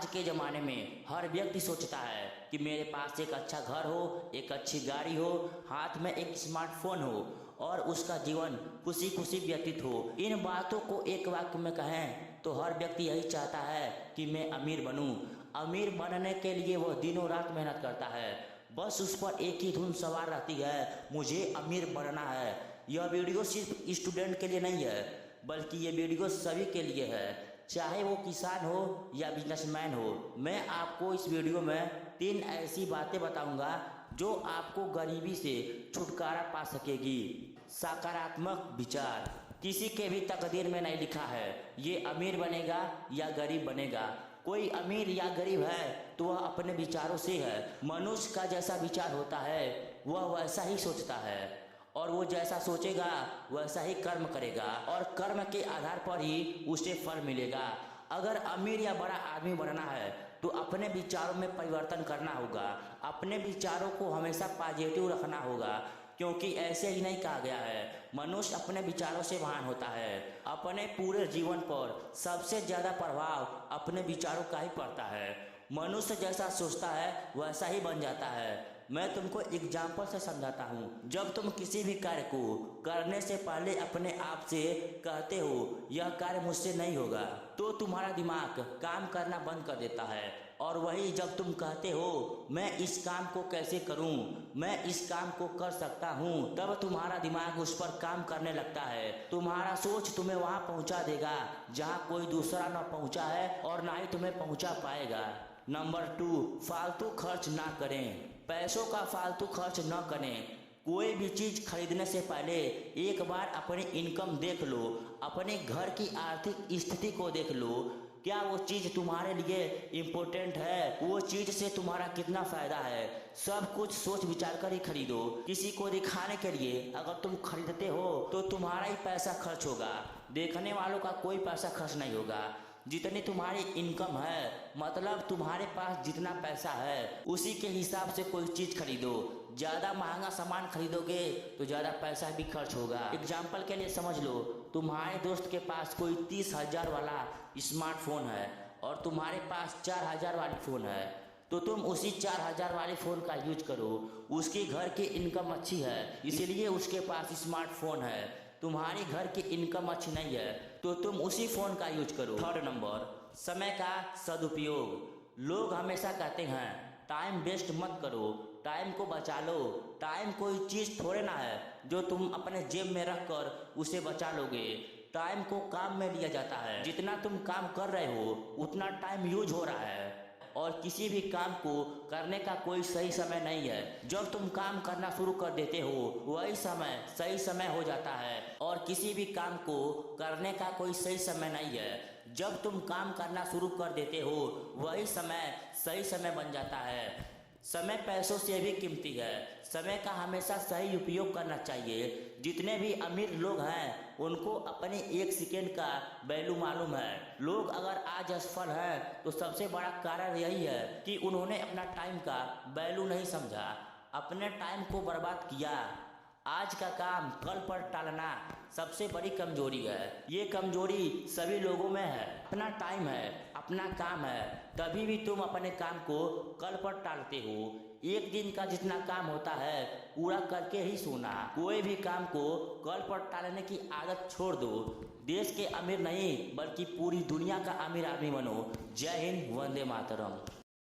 आज के ज़माने में हर व्यक्ति सोचता है कि मेरे पास एक अच्छा घर हो, एक अच्छी गाड़ी हो, हाथ में एक स्मार्टफोन हो और उसका जीवन खुशी खुशी व्यतीत हो। इन बातों को एक वाक्य में कहें तो हर व्यक्ति यही चाहता है कि मैं अमीर बनूं। अमीर बनने के लिए वह दिनों रात मेहनत करता है, बस उस पर एक ही धुन सवार रहती है, मुझे अमीर बनना है। यह वीडियो सिर्फ स्टूडेंट के लिए नहीं है, बल्कि ये वीडियो सभी के लिए है, चाहे वो किसान हो या बिजनेसमैन हो। मैं आपको इस वीडियो में 3 ऐसी बातें बताऊंगा जो आपको गरीबी से छुटकारा पा सकेगी। सकारात्मक विचार। किसी के भी तकदीर में नहीं लिखा है ये अमीर बनेगा या गरीब बनेगा। कोई अमीर या गरीब है तो वह अपने विचारों से है। मनुष्य का जैसा विचार होता है वह वैसा ही सोचता है, और वो जैसा सोचेगा वैसा ही कर्म करेगा, और कर्म के आधार पर ही उसे फल मिलेगा। अगर अमीर या बड़ा आदमी बनना है तो अपने विचारों में परिवर्तन करना होगा। अपने विचारों को हमेशा पॉजिटिव रखना होगा, क्योंकि ऐसे ही नहीं कहा गया है मनुष्य अपने विचारों से महान होता है। अपने पूरे जीवन पर सबसे ज़्यादा प्रभाव अपने विचारों का ही पड़ता है। मनुष्य जैसा सोचता है वैसा ही बन जाता है। मैं तुमको एग्जाम्पल से समझाता हूँ। जब तुम किसी भी कार्य को करने से पहले अपने आप से कहते हो यह कार्य मुझसे नहीं होगा, तो तुम्हारा दिमाग काम करना बंद कर देता है। और वही जब तुम कहते हो मैं इस काम को कैसे करूं, मैं इस काम को कर सकता हूं, तब तुम्हारा दिमाग उस पर काम करने लगता है। तुम्हारा सोच तुम्हें वहां पहुंचा देगा जहां कोई दूसरा न पहुंचा है और ना ही तुम्हें पहुंचा पाएगा। नंबर 2, फालतू खर्च ना करें। पैसों का फालतू खर्च न करें। कोई भी चीज़ खरीदने से पहले एक बार अपनी इनकम देख लो, अपने घर की आर्थिक स्थिति को देख लो। क्या वो चीज़ तुम्हारे लिए इम्पोर्टेंट है, वो चीज़ से तुम्हारा कितना फ़ायदा है, सब कुछ सोच विचार कर ही खरीदो। किसी को दिखाने के लिए अगर तुम खरीदते हो तो तुम्हारा ही पैसा खर्च होगा, देखने वालों का कोई पैसा खर्च नहीं होगा। जितनी तुम्हारी इनकम है, मतलब तुम्हारे पास जितना पैसा है उसी के हिसाब से कोई चीज़ खरीदो। ज़्यादा महंगा सामान खरीदोगे तो ज़्यादा पैसा भी खर्च होगा। एग्जाम्पल के लिए समझ लो, तुम्हारे दोस्त के पास कोई 30,000 वाला स्मार्टफोन है और तुम्हारे पास 4,000 वाली फ़ोन है, तो तुम उसी 4,000 वाले फ़ोन का यूज करो। उसके घर की इनकम अच्छी है इसीलिए उसके पास स्मार्टफोन है। तुम्हारी घर की इनकम अच्छी नहीं है तो तुम उसी फ़ोन का यूज करो। 3rd नंबर, समय का सदुपयोग। लोग हमेशा कहते हैं टाइम वेस्ट मत करो, टाइम को बचा लो। टाइम कोई चीज़ थोड़े ना है जो तुम अपने जेब में रख कर उसे बचा लोगे। टाइम को काम में लिया जाता है। जितना तुम काम कर रहे हो उतना टाइम यूज हो रहा है, और किसी भी काम को करने का कोई सही समय नहीं है। जब तुम काम करना शुरू कर देते हो वही समय सही समय हो जाता है, और किसी भी काम को करने का कोई सही समय नहीं है। जब तुम काम करना शुरू कर देते हो वही समय सही समय बन जाता है। समय पैसों से भी कीमती है। समय का हमेशा सही उपयोग करना चाहिए। जितने भी अमीर लोग हैं उनको अपने 1 सेकेंड का वैल्यू मालूम है। लोग अगर आज असफल हैं तो सबसे बड़ा कारण यही है कि उन्होंने अपना टाइम का वैल्यू नहीं समझा, अपने टाइम को बर्बाद किया। आज का काम कल पर टालना सबसे बड़ी कमजोरी है। ये कमजोरी सभी लोगों में है। अपना टाइम है, अपना काम है, तभी भी तुम अपने काम को कल पर टालते हो। एक दिन का जितना काम होता है पूरा करके ही सोना। कोई भी काम को कल पर टालने की आदत छोड़ दो। देश के अमीर नहीं बल्कि पूरी दुनिया का अमीर आदमी बनो। जय हिंद, वंदे मातरम।